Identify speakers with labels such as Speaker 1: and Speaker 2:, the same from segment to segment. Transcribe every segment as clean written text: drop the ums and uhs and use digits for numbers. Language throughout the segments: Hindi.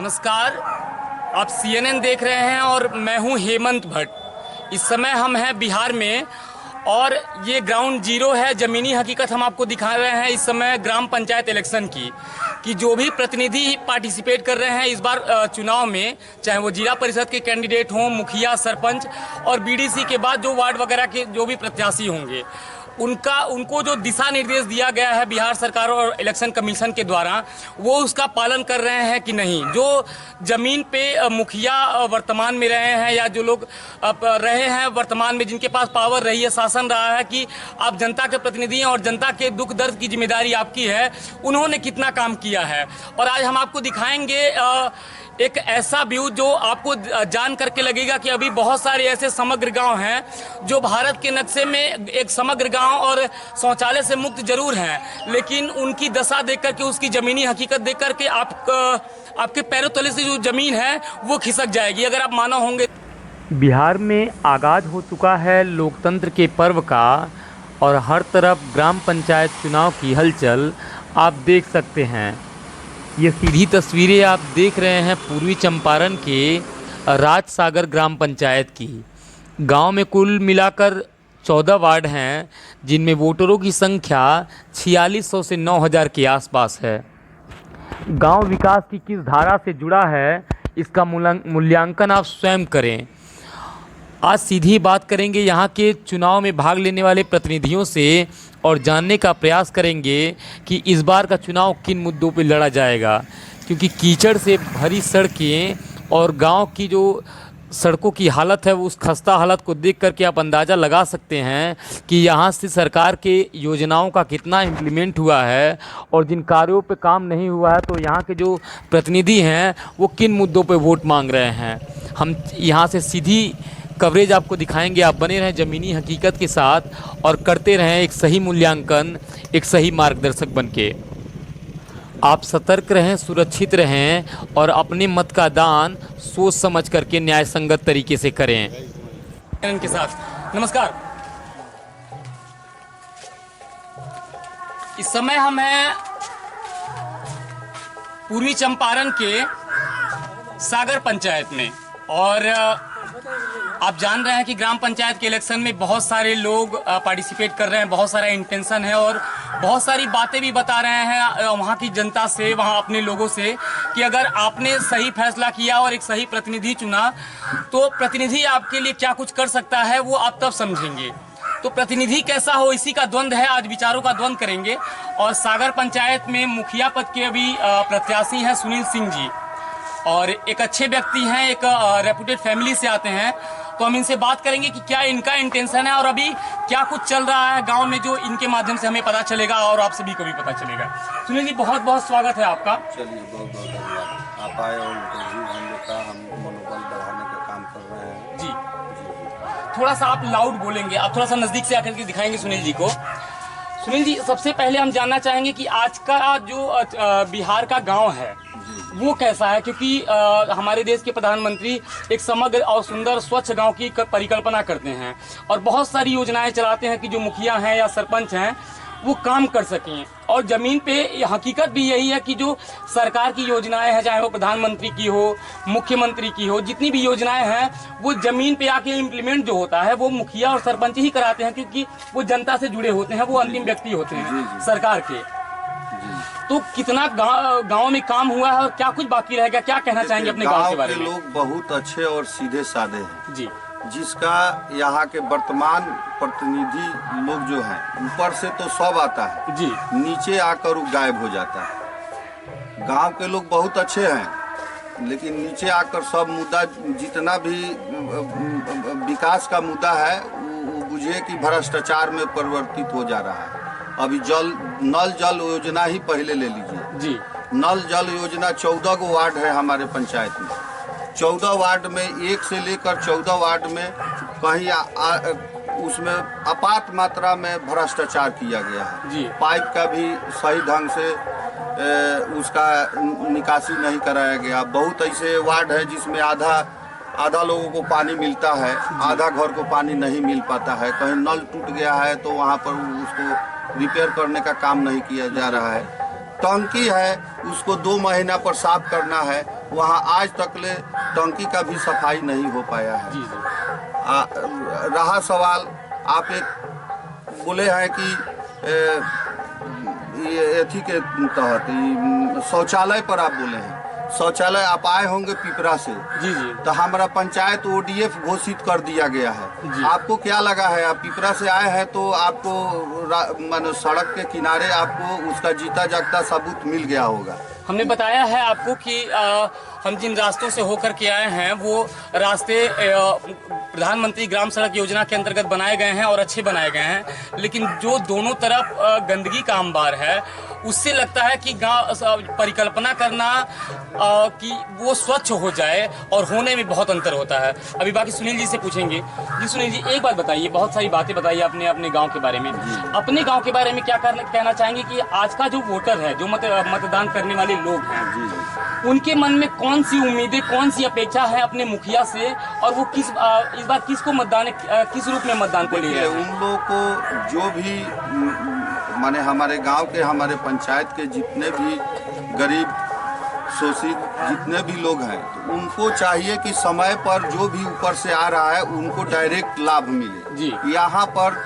Speaker 1: नमस्कार। आप CNN देख रहे हैं और मैं हूं हेमंत भट्ट। इस समय हम हैं बिहार में और ये ग्राउंड जीरो है। ज़मीनी हकीकत हम आपको दिखा रहे हैं इस समय ग्राम पंचायत इलेक्शन की कि जो भी प्रतिनिधि पार्टिसिपेट कर रहे हैं इस बार चुनाव में, चाहे वो जिला परिषद के कैंडिडेट हों, मुखिया, सरपंच और BDC के बाद जो वार्ड वगैरह के जो भी प्रत्याशी होंगे, उनको जो दिशा निर्देश दिया गया है बिहार सरकार और इलेक्शन कमीशन के द्वारा, वो उसका पालन कर रहे हैं कि नहीं। जो ज़मीन पे मुखिया वर्तमान में रहे हैं या जो लोग रहे हैं वर्तमान में, जिनके पास पावर रही है, शासन रहा है कि आप जनता के प्रतिनिधि हैं और जनता के दुख दर्द की जिम्मेदारी आपकी है, उन्होंने कितना काम किया है। और आज हम आपको दिखाएंगे एक ऐसा व्यू जो आपको जान करके लगेगा कि अभी बहुत सारे ऐसे समग्र गांव हैं जो भारत के नक्शे में एक समग्र गांव और शौचालय से मुक्त जरूर हैं, लेकिन उनकी दशा देख करके, उसकी ज़मीनी हकीकत देख करके आपके पैरों तले से जो ज़मीन है वो खिसक जाएगी अगर आप मानो होंगे।
Speaker 2: बिहार में आगाज हो चुका है लोकतंत्र के पर्व का और हर तरफ ग्राम पंचायत चुनाव की हलचल आप देख सकते हैं। ये सीधी तस्वीरें आप देख रहे हैं पूर्वी चंपारण के राजसागर ग्राम पंचायत की। गांव में कुल मिलाकर 14 वार्ड हैं, जिनमें वोटरों की संख्या 4600 से 9000 के आसपास है। गांव विकास की किस धारा से जुड़ा है, इसका मूल्यांकन आप स्वयं करें। आज सीधी बात करेंगे यहाँ के चुनाव में भाग लेने वाले प्रतिनिधियों से और जानने का प्रयास करेंगे कि इस बार का चुनाव किन मुद्दों पर लड़ा जाएगा, क्योंकि कीचड़ से भरी सड़कें और गांव की जो सड़कों की हालत है, उस खस्ता हालत को देख करके आप अंदाज़ा लगा सकते हैं कि यहाँ से सरकार के योजनाओं का कितना इम्प्लीमेंट हुआ है और जिन कार्यों पे काम नहीं हुआ है, तो यहाँ के जो प्रतिनिधि हैं वो किन मुद्दों पे वोट मांग रहे हैं। हम यहाँ से सीधी कवरेज आपको दिखाएंगे। आप बने रहें ज़मीनी हकीकत के साथ और करते रहें एक सही मूल्यांकन, एक सही मार्गदर्शक बनके। आप सतर्क रहें, सुरक्षित रहें और अपने मत का दान सोच समझ करके न्याय संगत तरीके से करें।
Speaker 1: इनके साथ नमस्कार। इस समय हम हैं पूर्वी चंपारण के सागर पंचायत में और आप जान रहे हैं कि ग्राम पंचायत के इलेक्शन में बहुत सारे लोग पार्टिसिपेट कर रहे हैं, बहुत सारा इंटेंशन है और बहुत सारी बातें भी बता रहे हैं वहाँ की जनता से, वहाँ अपने लोगों से कि अगर आपने सही फैसला किया और एक सही प्रतिनिधि चुना तो प्रतिनिधि आपके लिए क्या कुछ कर सकता है वो आप तब समझेंगे। तो प्रतिनिधि कैसा हो, इसी का द्वंद्व है, आज विचारों का द्वंद्व करेंगे। और सागर पंचायत में मुखिया पद के अभी प्रत्याशी हैं सुनील सिंह जी और एक अच्छे व्यक्ति हैं, एक रेपुटेड फैमिली से आते हैं, तो हम इनसे बात करेंगे कि क्या इनका इंटेंशन है और अभी क्या कुछ चल रहा है गांव में, जो इनके माध्यम से हमें पता चलेगा और आप सभी को भी पता चलेगा। सुनील जी, बहुत बहुत स्वागत है आपका।
Speaker 3: चलिए, बहुत बहुत धन्यवाद। आप आए और हम लोग का मनोबल बढ़ाने का काम कर रहे हैं।
Speaker 1: जी, थोड़ा सा आप लाउड बोलेंगे, आप थोड़ा सा नज़दीक से आकर के दिखाएंगे सुनील जी को। सुनील जी, सबसे पहले हम जानना चाहेंगे कि आज का जो बिहार का गाँव है वो कैसा है, क्योंकि हमारे देश के प्रधानमंत्री एक समग्र और सुंदर स्वच्छ गांव की परिकल्पना करते हैं और बहुत सारी योजनाएं चलाते हैं कि जो मुखिया हैं या सरपंच हैं वो काम कर सकें। और ज़मीन पे हकीकत भी यही है कि जो सरकार की योजनाएं हैं, चाहे वो प्रधानमंत्री की हो, मुख्यमंत्री की हो, जितनी भी योजनाएं हैं वो ज़मीन पे आके इम्प्लीमेंट जो होता है वो मुखिया और सरपंच ही कराते हैं, क्योंकि वो जनता से जुड़े होते हैं, वो अंतिम व्यक्ति होते हैं सरकार के। तो कितना गांव में काम हुआ है और क्या कुछ बाकी रह गया, क्या कहना चाहेंगे अपने गांव के बारे में?
Speaker 3: लोग बहुत अच्छे और सीधे साधे हैं
Speaker 1: जी,
Speaker 3: जिसका यहाँ के वर्तमान प्रतिनिधि लोग जो हैं, ऊपर से तो सब आता है
Speaker 1: जी,
Speaker 3: नीचे आकर वो गायब हो जाता है। गांव के लोग बहुत अच्छे हैं, लेकिन नीचे आकर सब मुद्दा, जितना भी विकास का मुद्दा है, वो बुझे कि भ्रष्टाचार में परिवर्तित हो जा रहा है। अभी नल जल योजना ही पहले ले लीजिए
Speaker 1: जी।
Speaker 3: नल जल योजना 14 गो वार्ड है हमारे पंचायत में। 14 वार्ड में 1 से लेकर 14 वार्ड में कहीं उसमें अपात मात्रा में भ्रष्टाचार किया गया है
Speaker 1: जी।
Speaker 3: पाइप का भी सही ढंग से उसका निकासी नहीं कराया गया। बहुत ऐसे वार्ड है जिसमें आधा लोगों को पानी मिलता है, आधा घर को पानी नहीं मिल पाता है। कहीं नल टूट गया है तो वहाँ पर उसको रिपेयर करने का काम नहीं किया जा रहा है। टंकी है उसको 2 महीना पर साफ करना है, वहाँ आज तक ले टंकी का भी सफाई नहीं हो पाया है।
Speaker 1: जी जी।
Speaker 3: रहा सवाल, आप एक बोले हैं कि ये एथी के तहत शौचालय पर आप बोले हैं, शौचालय आप आए होंगे पिपरा से।
Speaker 1: जी जी।
Speaker 3: तो हमारा पंचायत ODF घोषित कर दिया गया है।
Speaker 1: जी।
Speaker 3: आपको क्या लगा है, आप पिपरा से आए हैं तो आपको मानो सड़क के किनारे आपको उसका जीता जागता सबूत मिल गया होगा।
Speaker 1: हमने बताया है आपको कि हम जिन रास्तों से होकर के आए हैं वो रास्ते प्रधानमंत्री ग्राम सड़क योजना के अंतर्गत बनाए गए हैं और अच्छे बनाए गए हैं, लेकिन जो दोनों तरफ गंदगी का अंबार है उससे लगता है कि गांव परिकल्पना करना कि वो स्वच्छ हो जाए और होने में बहुत अंतर होता है। अभी बाकी सुनील जी से पूछेंगे। जी सुनील जी, एक बात बताइए, बहुत सारी बातें बताइए आपने अपने गांव के बारे में, अपने गांव के बारे में क्या कहना चाहेंगे कि आज का जो वोटर है, जो मतदान करने वाले लोग हैं, उनके मन में कौन सी उम्मीदें, कौन सी अपेक्षा है अपने मुखिया से, और वो इस बार किसको मतदान, किस रूप में मतदान को ले रहे हैं?
Speaker 3: उन लोगों को जो भी माने हमारे गांव के, हमारे पंचायत के जितने भी गरीब शोषित जितने भी लोग हैं, तो उनको चाहिए कि समय पर जो भी ऊपर से आ रहा है उनको डायरेक्ट लाभ मिले।
Speaker 1: जी।
Speaker 3: यहाँ पर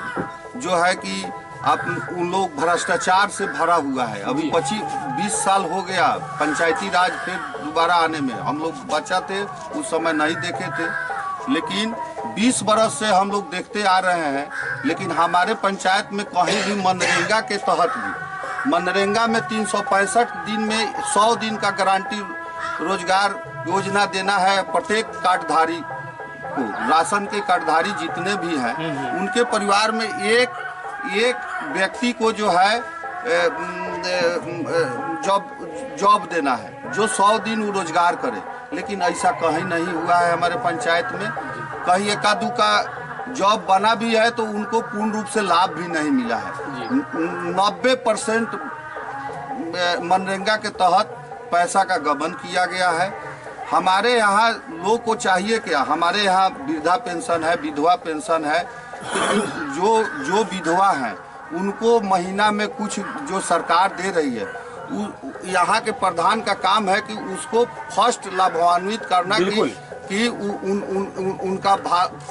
Speaker 3: जो है कि आप उन लोग भ्रष्टाचार से भरा हुआ है। अभी 25-20 साल हो गया पंचायती राज फिर दोबारा आने में। हम लोग बच्चा थे उस समय नहीं देखे थे, लेकिन 20 बरस से हम लोग देखते आ रहे हैं। लेकिन हमारे पंचायत में कहीं भी मनरेगा के तहत भी, मनरेगा में 365 दिन में 100 दिन का गारंटी रोजगार योजना देना है प्रत्येक कार्डधारी को। राशन के कार्डधारी जितने भी हैं उनके परिवार में एक व्यक्ति को जो है जॉब देना है, जो 100 दिन वो रोजगार करे। लेकिन ऐसा कहीं नहीं हुआ है हमारे पंचायत में। कहीं एकादू का जॉब बना भी है तो उनको पूर्ण रूप से लाभ भी नहीं मिला है। 90% मनरेगा के तहत पैसा का गबन किया गया है। हमारे यहाँ लोग को चाहिए क्या, हमारे यहाँ वृद्धा पेंशन है, विधवा पेंशन है। जो विधवा हैं उनको महीना में कुछ जो सरकार दे रही है, यहाँ के प्रधान का काम है कि उसको फर्स्ट लाभान्वित करना कि उनका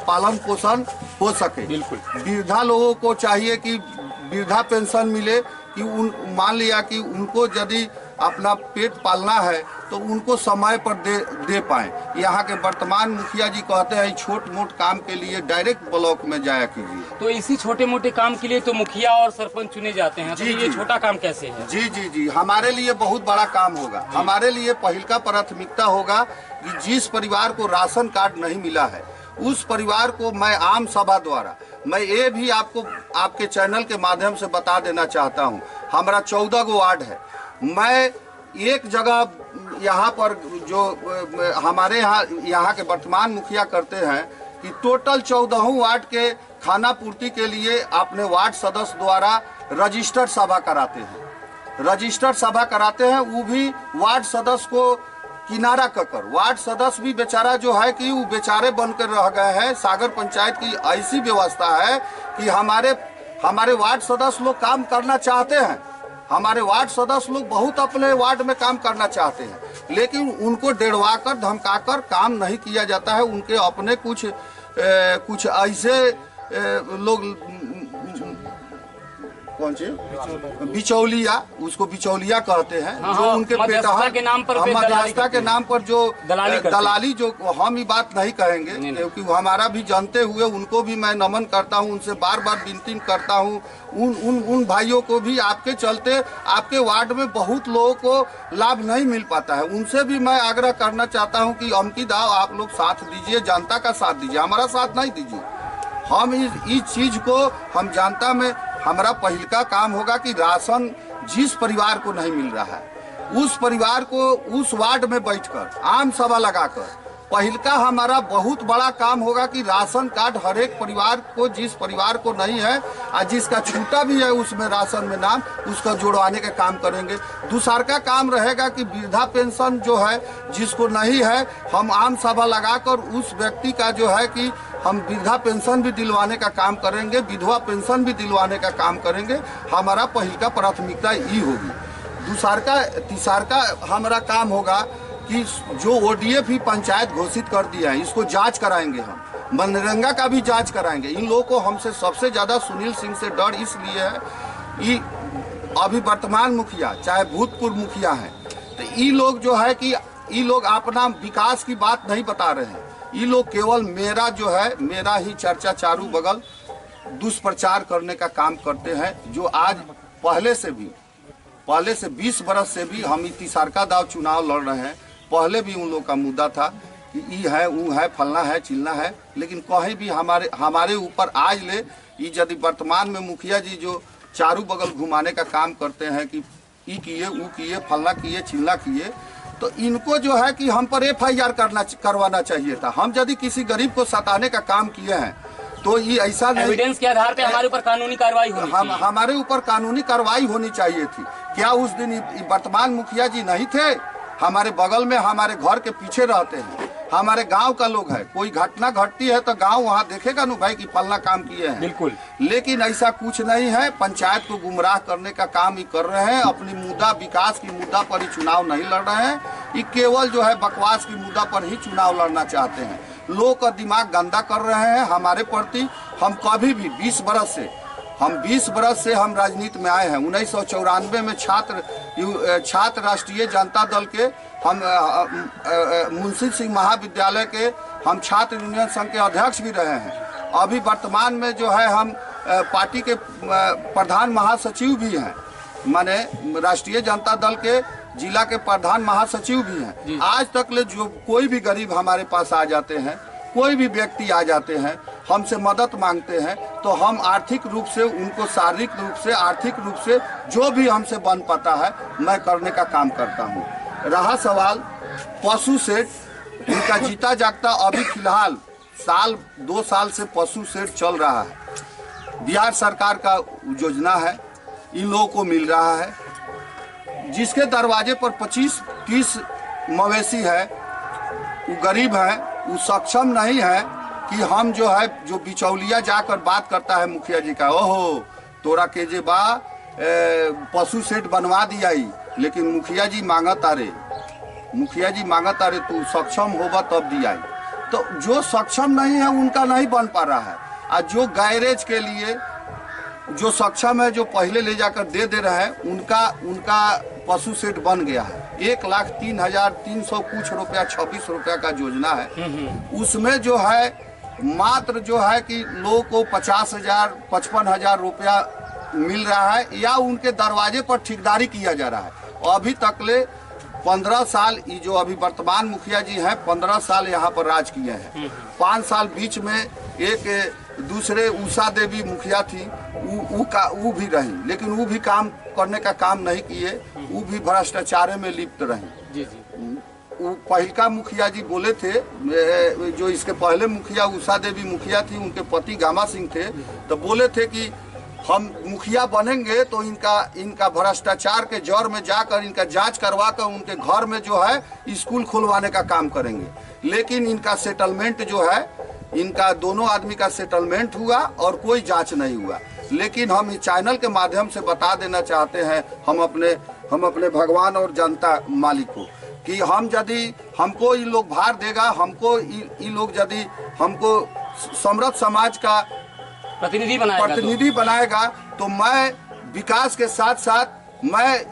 Speaker 3: पालन पोषण हो सके। वृद्धा लोगों को चाहिए कि वृद्धा पेंशन मिले, कि मान लिया कि उनको यदि अपना पेट पालना है तो उनको समय पर दे पाएं। यहाँ के वर्तमान मुखिया जी कहते हैं छोट मोट काम के लिए डायरेक्ट ब्लॉक में जाया कीजिए।
Speaker 1: तो इसी छोटे मोटे काम के लिए तो मुखिया और सरपंच चुने जाते हैं।
Speaker 3: जी,
Speaker 1: तो ये छोटा काम कैसे है?
Speaker 3: जी जी जी, हमारे लिए बहुत बड़ा काम होगा। हमारे लिए पहल का प्राथमिकता होगा कि जिस परिवार को राशन कार्ड नहीं मिला है उस परिवार को मैं आम सभा द्वारा, मैं ये भी आपको आपके चैनल के माध्यम से बता देना चाहता हूँ। हमारा 14 गो वार्ड है। मैं एक जगह यहाँ पर जो हमारे यहाँ के वर्तमान मुखिया करते हैं कि टोटल 14 वार्ड के खाना पूर्ति के लिए अपने वार्ड सदस्य द्वारा रजिस्टर्ड सभा कराते हैं। रजिस्टर्ड सभा कराते हैं, वो भी वार्ड सदस्य को किनारा कर। वार्ड सदस्य भी बेचारा जो है कि वो बेचारे बनकर रह गए हैं। सागर पंचायत की ऐसी व्यवस्था है कि हमारे वार्ड सदस्य लोग काम करना चाहते हैं। हमारे वार्ड सदस्य लोग बहुत अपने वार्ड में काम करना चाहते हैं, लेकिन उनको डेढ़वा कर धमका कर काम नहीं किया जाता है। उनके अपने कुछ ऐसे लोग कौन से बिचौलिया, उसको बिचौलिया कहते हैं।
Speaker 1: हाँ,
Speaker 3: जो उनके
Speaker 1: मध्यस्थता के नाम पर
Speaker 3: मध्यस्थता के नाम पर जो
Speaker 1: दलाली
Speaker 3: जो हम ये बात नहीं कहेंगे, क्योंकि हमारा भी जानते हुए उनको भी मैं नमन करता हूँ, उनसे बार बार विनती करता हूँ। उन भाइयों को भी आपके चलते आपके वार्ड में बहुत लोगों को लाभ नहीं मिल पाता है। उनसे भी मैं आग्रह करना चाहता हूँ कि अमकी दाव आप लोग साथ दीजिए, जनता का साथ दीजिए, हमारा साथ नहीं दीजिए। हम इस चीज को हम जनता में हमारा पहल का काम होगा कि राशन जिस परिवार को नहीं मिल रहा है उस परिवार को उस वार्ड में बैठकर आम सभा लगाकर पहल का हमारा बहुत बड़ा काम होगा कि राशन कार्ड हर एक परिवार को, जिस परिवार को नहीं है और जिसका छूटा भी है उसमें राशन में नाम, उसका जोड़वाने का काम करेंगे। दूसरा का काम रहेगा कि वृद्धा पेंशन जो है जिसको नहीं है, हम आम सभा लगाकर उस व्यक्ति का जो है कि हम वृद्धा पेंशन भी दिलवाने का काम करेंगे, विधवा पेंशन भी दिलवाने का काम करेंगे। हमारा पहल का प्राथमिकता यही होगी। तीसरा हमारा काम होगा कि जो ODF ही पंचायत घोषित कर दिया है इसको जांच कराएंगे, हम मनरेगा का भी जांच कराएंगे। इन लोगों को हमसे सबसे ज़्यादा सुनील सिंह से डर इसलिए है कि अभी वर्तमान मुखिया चाहे भूतपूर्व मुखिया हैं, तो ये लोग जो है कि ये लोग अपना विकास की बात नहीं बता रहे हैं। ये लोग केवल मेरा ही चर्चा चारों बगल दुष्प्रचार करने का काम करते हैं, जो आज पहले से 20 बरस से भी हम तीसरा दाव चुनाव लड़ रहे हैं। पहले भी उन लोग का मुद्दा था कि ई है वो है फलना है चिलना है, लेकिन कहीं भी हमारे ऊपर आज ले ये यदि वर्तमान में मुखिया जी जो चारों बगल घुमाने का काम करते हैं कि ई किए वो किए फलना किए चिलना किए, तो इनको जो है कि हम पर FIR करवाना चाहिए था। हम यदि किसी गरीब को सताने का काम किए हैं तो ये ऐसा
Speaker 1: एविडेंस के आधार पे हमारे ऊपर कानूनी कार्रवाई होनी चाहिए।
Speaker 3: हमारे ऊपर कानूनी कार्रवाई होनी चाहिए थी। क्या उस दिन वर्तमान मुखिया जी नहीं थे? हमारे बगल में हमारे घर के पीछे रहते हैं, हमारे गांव का लोग है। कोई घटना घटती है तो गांव वहाँ देखेगा ना भाई कि फलना काम किए हैं।
Speaker 1: बिल्कुल,
Speaker 3: लेकिन ऐसा कुछ नहीं है। पंचायत को गुमराह करने का काम ही कर रहे हैं। अपनी मुद्दा विकास की मुद्दा पर ही चुनाव नहीं लड़ रहे हैं। ये केवल जो है बकवास की मुद्दा पर ही चुनाव लड़ना चाहते हैं। लोग का दिमाग गंदा कर रहे हैं हमारे प्रति। हम कभी भी 20 बरस से हम राजनीति में आए हैं। 1994 में छात्र राष्ट्रीय जनता दल के हम मुंशी सिंह महाविद्यालय के हम छात्र यूनियन संघ के अध्यक्ष भी रहे हैं। अभी वर्तमान में जो है हम पार्टी के प्रधान महासचिव भी हैं, माने राष्ट्रीय जनता दल के जिला के प्रधान महासचिव भी हैं। आज तक ले जो कोई भी गरीब हमारे पास आ जाते हैं, कोई भी व्यक्ति आ जाते हैं, हमसे मदद मांगते हैं, तो हम आर्थिक रूप से उनको शारीरिक रूप से आर्थिक रूप से जो भी हमसे बन पाता है मैं करने का काम करता हूँ। रहा सवाल पशु सेट, इनका जीता जागता अभी फिलहाल 2 साल से पशु सेट चल रहा है। बिहार सरकार का योजना है, इन लोगों को मिल रहा है। जिसके दरवाजे पर 25-30 मवेशी है, वो गरीब है, वो सक्षम नहीं है कि हम जो बिचौलिया जाकर बात करता है मुखिया जी का, ओहो तोरा के जे बा पशु सेट बनवा दिया ही, लेकिन मुखिया जी मांगत आरे तू सक्षम होगा तब दिया। तो जो सक्षम नहीं है उनका नहीं बन पा रहा है। और जो गैरेज के लिए जो सक्षम है, जो पहले ले जाकर दे रहे हैं, उनका पशु सेट बन गया है। 1,03,300 कुछ रुपया 26 रुपया का योजना है। उसमें जो है मात्र जो है कि लोगों को 50,000 55,000 रुपया मिल रहा है, या उनके दरवाजे पर ठेकेदारी किया जा रहा है। अभी तक ले 15 साल ये जो अभी वर्तमान मुखिया जी हैं 15 साल यहाँ पर राज किए हैं। 5 साल बीच में एक दूसरे उषा देवी मुखिया थी, वो भी रही, लेकिन वो भी काम करने का काम नहीं किए, वो भी भ्रष्टाचार में लिप्त रही।
Speaker 1: जी जी,
Speaker 3: वो पहलका मुखिया जी बोले थे, जो इसके पहले मुखिया उषा देवी मुखिया थी, उनके पति गामा सिंह थे, तो बोले थे कि हम मुखिया बनेंगे तो इनका भ्रष्टाचार के जड़ में जाकर इनका जांच करवा कर उनके घर में जो है स्कूल खुलवाने का काम करेंगे। लेकिन इनका सेटलमेंट जो है, इनका दोनों आदमी का सेटलमेंट हुआ और कोई जांच नहीं हुआ। लेकिन हम इस चैनल के माध्यम से बता देना चाहते हैं हम अपने भगवान और जनता मालिक को कि हम यदि हमको ये लोग भार देगा, हमको ये लोग यदि हमको समृद्ध समाज का प्रतिनिधि बनाएगा तो मैं विकास के साथ साथ मैं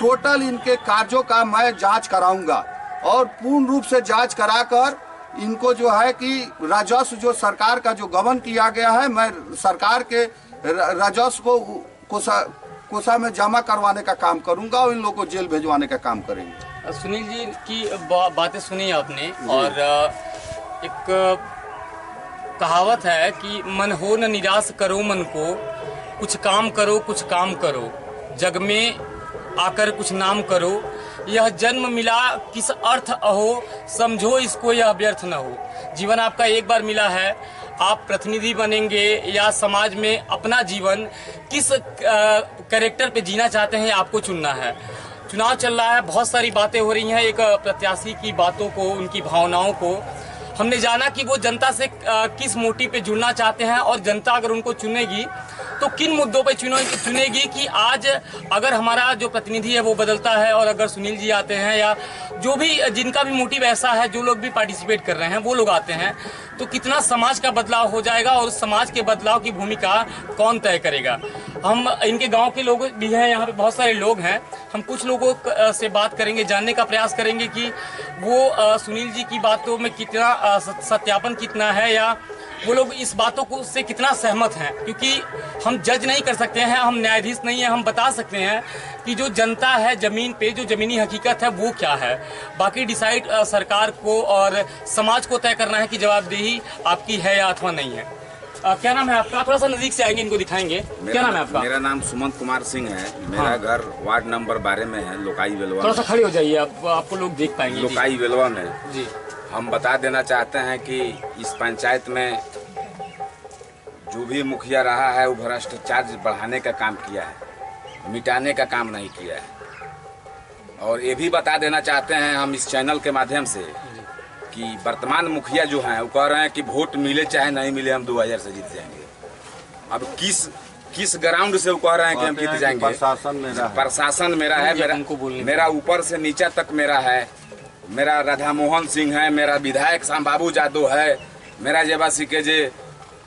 Speaker 3: टोटल इनके कार्यों का मैं जांच कराऊंगा, और पूर्ण रूप से जांच कराकर इनको जो है कि राजस्व जो सरकार का जो गबन किया गया है, मैं सरकार के राजस्व को कोषा में जमा करवाने का काम करूंगा और इन लोगों को जेल भेजवाने का काम करेंगे।
Speaker 1: सुनील जी की बातें सुनी आपने, और एक कहावत है कि मन हो न निराश करो मन को, कुछ काम करो, जग में आकर कुछ नाम करो, यह जन्म मिला किस अर्थ अहो, समझो इसको यह व्यर्थ न हो। जीवन आपका एक बार मिला है, आप प्रतिनिधि बनेंगे या समाज में अपना जीवन किस कैरेक्टर पे जीना चाहते हैं आपको चुनना है। चुनाव चल रहा है, बहुत सारी बातें हो रही हैं, एक प्रत्याशी की बातों को, उनकी भावनाओं को हमने जाना कि वो जनता से किस मोटिव पे जुड़ना चाहते हैं और जनता अगर उनको चुनेगी तो किन मुद्दों पे चुनेगी कि आज अगर हमारा जो प्रतिनिधि है वो बदलता है और अगर सुनील जी आते हैं या जो भी जिनका भी मोटिव ऐसा है, जो लोग भी पार्टिसिपेट कर रहे हैं वो लोग आते हैं, तो कितना समाज का बदलाव हो जाएगा और उस समाज के बदलाव की भूमिका कौन तय करेगा। हम इनके गांव के लोग भी हैं, यहाँ पे बहुत सारे लोग हैं, हम कुछ लोगों से बात करेंगे, जानने का प्रयास करेंगे कि वो सुनील जी की बातों में कितना सत्यापन कितना है या वो लोग इस बातों को उससे कितना सहमत हैं, क्योंकि हम जज नहीं कर सकते हैं, हम न्यायाधीश नहीं हैं, हम बता सकते हैं कि जो जनता है ज़मीन पे, जो ज़मीनी हकीकत है वो क्या है। बाकी डिसाइड सरकार को और समाज को तय करना है कि जवाबदेही आपकी है या अथवा नहीं है। क्या नाम है आपका? थोड़ा सा नजदीक से आएंगे, इनको दिखाएंगे। क्या नाम है आपका?
Speaker 4: मेरा नाम सुमंत कुमार सिंह है। मेरा घर वार्ड नंबर 12 में है, लोकाई वेलवा।
Speaker 1: थोड़ा सा खड़े हो जाइए, आपको लोग देख पाएंगे।
Speaker 4: लोकाई वेलवा में
Speaker 1: जी।
Speaker 4: हम बता देना चाहते हैं कि इस पंचायत में जो भी मुखिया रहा है वो भ्रष्टाचार बढ़ाने का काम किया है, मिटाने का काम नहीं किया है। और ये भी बता देना चाहते हैं हम इस चैनल के माध्यम से कि वर्तमान मुखिया जो हैं वो कह रहे हैं कि वोट मिले चाहे नहीं मिले हम 2000 से जीत जाएंगे। अब किस ग्राउंड से वो कह रहे हैं कि हम जीत जाएंगे? प्रशासन मेरा है, मेरा ऊपर से नीचा तक मेरा है। मेरा राधा मोहन सिंह है, मेरा विधायक श्याम बाबू जादव है, मेरा जेबासी के जे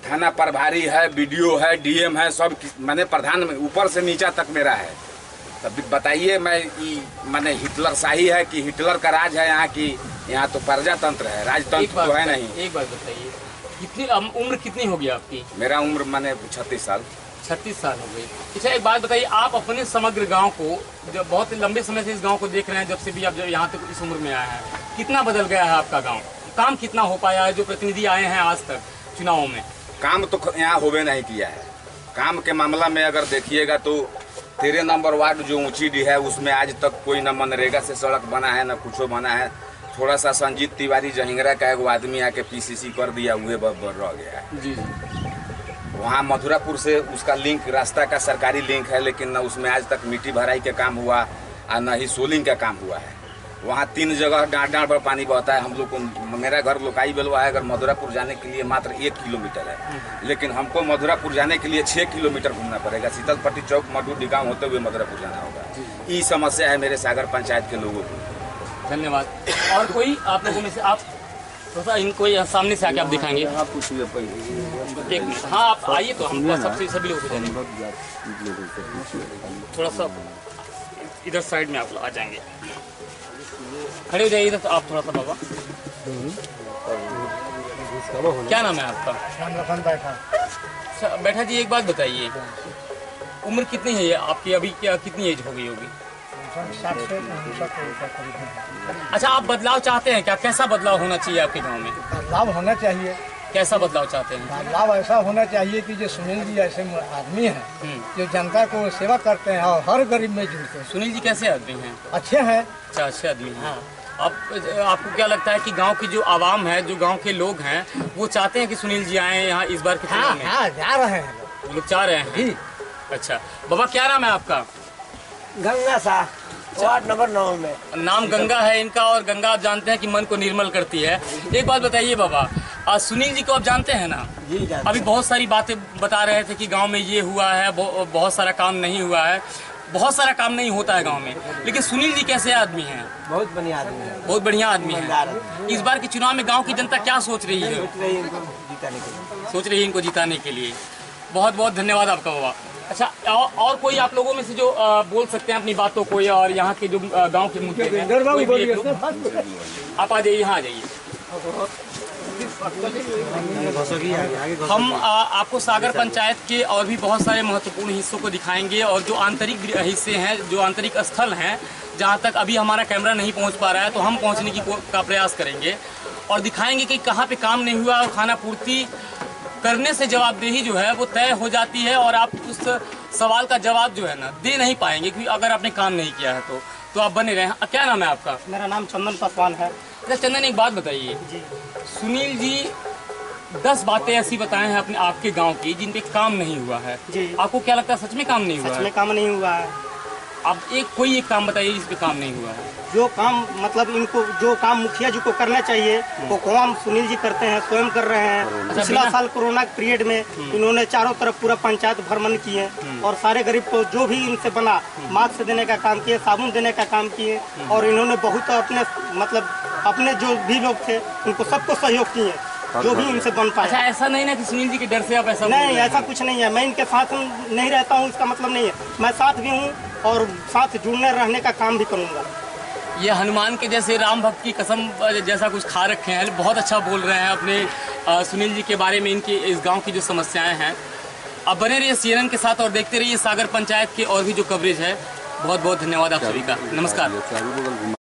Speaker 4: थाना प्रभारी है, बीडीओ है, डीएम है, सब मैंने प्रधान ऊपर से नीचा तक मेरा है। तब बताइए मैंने हिटलर शाही है कि हिटलर का राज है यहाँ की? यहाँ तो प्रजातंत्र है, राजतंत्र तो है नहीं।
Speaker 1: एक बात बताइए, कितनी उम्र कितनी होगी आपकी?
Speaker 4: मेरा उम्र मैंने 36 साल।
Speaker 1: 36 साल हो गई। अच्छा, एक बात बताइए, आप अपने समग्र गांव को, जब बहुत लंबे समय से इस गांव को देख रहे हैं, जब से भी आप जब यहाँ तक इस उम्र में आए हैं, कितना बदल गया है आपका गांव? काम कितना हो पाया है जो प्रतिनिधि आए हैं आज तक चुनावों में?
Speaker 4: काम तो यहाँ होवे नहीं किया है। काम के मामला में अगर देखिएगा तो 13 नंबर वार्ड जो ऊंची डी है उसमें आज तक कोई न मनरेगा से सड़क बना है न कुछ बना है। थोड़ा सा संजीत तिवारी जहिंगरा का एक आदमी आके पीसीसी कर दिया, हुए रह गया है।
Speaker 1: जी।
Speaker 4: वहाँ मथुरापुर से उसका लिंक, रास्ता का सरकारी लिंक है, लेकिन न उसमें आज तक मिट्टी भराई का काम हुआ और न ही सोलिंग का काम हुआ है। वहाँ 3 जगह डाँट पर पानी बहता है। हम लोग को, मेरा घर लोकाई बेलवा है, अगर मथुरापुर जाने के लिए मात्र 1 किलोमीटर है, लेकिन हमको मथुरापुर जाने के लिए 6 किलोमीटर घूमना पड़ेगा। शीतलपट्टी चौक मधु डिगांव होते हुए मथुरापुर जाना होगा। ये समस्या है मेरे सागर पंचायत के लोगों को।
Speaker 1: धन्यवाद। और कोई आप लोगों में से, आप थोड़ा सा इनको सामने से आके आप दिखाएंगे? एक मिनट, हाँ आप आइए तो हम सबसे सभी लोग थोड़ा सा इधर साइड में आप आ जाएंगे, खड़े हो जाइए इधर। तो आप थोड़ा सा बाबा, क्या नाम है आपका? बैठा जी, एक बात बताइए, उम्र कितनी है आपकी अभी? क्या कितनी एज हो गई होगी? अच्छा, आप बदलाव चाहते हैं क्या? कैसा बदलाव होना चाहिए आपके गांव में?
Speaker 5: बदलाव होना चाहिए।
Speaker 1: कैसा बदलाव चाहते हैं?
Speaker 5: बदलाव ऐसा होना चाहिए कि जो सुनील जी ऐसे आदमी हैं जो जनता को सेवा करते हैं और हर गरीब में जुड़ते हैं।
Speaker 1: सुनील जी कैसे आदमी हैं?
Speaker 5: अच्छे हैं।
Speaker 1: अच्छा, अच्छे आदमी हैं। आपको क्या लगता है कि गांव की जो आवाम है, जो गांव के लोग हैं, वो चाहते हैं कि सुनील जी आए यहाँ इस बार के चुनाव में?
Speaker 5: हाँ, जा रहे हैं,
Speaker 1: वो लोग चाह रहे हैं। अच्छा बाबा, क्या नाम है आपका?
Speaker 6: गंगा सा, वार्ड नंबर 9 में।
Speaker 1: नाम गंगा है इनका, और गंगा आप जानते हैं कि मन को निर्मल करती है। एक बात बताइए बाबा, सुनील जी को आप जानते हैं ना?
Speaker 6: जी जानते।
Speaker 1: अभी बहुत सारी बातें बता रहे थे कि गांव में ये हुआ है, बहुत सारा काम नहीं हुआ है, बहुत सारा काम नहीं होता है गांव में, लेकिन सुनील जी कैसे आदमी हैं?
Speaker 6: बहुत बढ़िया आदमी है।
Speaker 1: बहुत बढ़िया आदमी है। इस बार के चुनाव में गांव की जनता क्या सोच रही है? सोच रही है इनको जिताने के लिए। बहुत बहुत धन्यवाद आपका बाबा। अच्छा, और कोई आप लोगों में से जो बोल सकते हैं अपनी बातों को, और यहाँ के जो गांव के मुद्दे हैं, आप आ जाइए, यहाँ आ जाइए। हम आपको सागर पंचायत के और भी बहुत सारे महत्वपूर्ण हिस्सों को दिखाएंगे, और जो आंतरिक हिस्से हैं, जो आंतरिक स्थल हैं, जहाँ तक अभी हमारा कैमरा नहीं पहुँच पा रहा है, तो हम पहुँचने का प्रयास करेंगे और दिखाएंगे कि कहाँ पे काम नहीं हुआ, और खाना पूर्ति करने से जवाबदेही जो है वो तय हो जाती है, और आप उस सवाल का जवाब जो है ना दे नहीं पाएंगे, क्योंकि अगर आपने काम नहीं किया है तो आप बने रहे। क्या नाम है आपका?
Speaker 6: मेरा नाम चंदन पासवान है।
Speaker 1: अच्छा चंदन, एक बात बताइए, सुनील जी 10 बातें ऐसी बताए हैं अपने आपके गांव की जिन पे काम नहीं हुआ है।
Speaker 6: जी।
Speaker 1: आपको क्या लगता है, सच में काम नहीं हुआ है?
Speaker 6: सच में काम नहीं हुआ है।
Speaker 1: अब कोई एक काम बताइए जिस पे काम नहीं हुआ है।
Speaker 7: जो काम मतलब इनको जो काम मुखिया जी को करना चाहिए वो काम सुनील जी करते हैं, स्वयं कर रहे हैं। पिछला साल कोरोना के पीरियड में इन्होंने चारों तरफ पूरा पंचायत भ्रमण किए और सारे गरीब को जो भी इनसे बना मास्क देने का काम किए, साबुन देने का काम किए और इन्होंने बहुत अपने जो भी लोग थे उनको सबको सहयोग किए जो भी इनसे बन पाए।
Speaker 1: अच्छा, ऐसा नहीं ना कि सुनील जी के डर से आप ऐसा
Speaker 7: नहीं, ऐसा कुछ नहीं है। मैं इनके साथ नहीं रहता हूँ इसका मतलब नहीं है, मैं साथ भी हूँ और साथ जुड़ने रहने का काम भी करूँगा।
Speaker 1: ये हनुमान के जैसे राम भक्त की कसम जैसा कुछ खा रखे हैं। बहुत अच्छा बोल रहे हैं अपने सुनील जी के बारे में, इनकी इस गांव की जो समस्याएं हैं। अब बने रहिए CNN के साथ और देखते रहिए सागर पंचायत के और भी जो कवरेज है। बहुत बहुत धन्यवाद आप सभी का। नमस्कार।